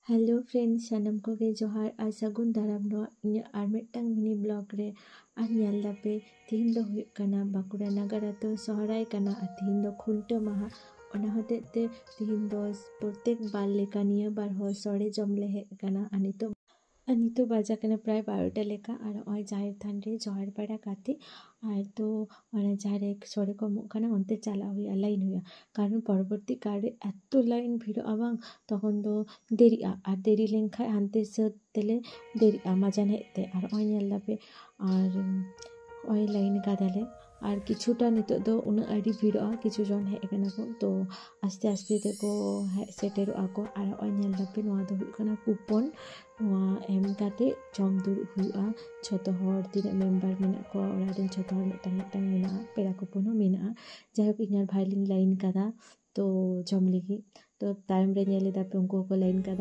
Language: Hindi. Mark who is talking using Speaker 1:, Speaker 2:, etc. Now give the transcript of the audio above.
Speaker 1: हेलो फ्रेंड्स सानम को गे जोहार आ सगुन दाराम नो इन आर मिटटांग मिनी ब्लॉग रे आर नेल दापे तिहिन दो हुयुग कना बांकुड़ा नगर आतो सोहराय कना आ तिहिन दो खुंटो माहा ओना होते ते तिहिन दो प्रत्येक बार लेका निया बार हो सोड़े जम ले हेज कना नितो बाजा कना प्राय 12टा लेका और ओय जाहिर थान रे जोहार पाड़ा काते और तो ओना जारे सोड़े को एमोग कना ओनते चाला हुया लाइन हुया कारण परवर्ती काल रे एत्तो लाइन भिड़ोआ बांग तखन दो देरिआ और देरी लेनखाय हानते साद तेले देरिआ माजान हेजते और ओय नेल दापे और ओय लाइन कादाले और किछुटा नितो दो उना आड़ी भिड़ोआ किछु जन हेज कना को तो आस्ते आस्ते तेको हेज सेटेरोआ को और ओय नेल दापे नोआ दो हुयुग कना कुपन नोआ एम काते जम दुड़ुब हुयुआ झोतो हर तिनाक मेम्बर मेना को ओड़ा रेन झोतो हर मिटटांग मिटटांग मेना पेड़ा कुपन हो मेना जायहोक इन आर भाईलिन लाइन कादा तो जम लगी तो तायम रे नेले दापे उनको को लाइन कादा।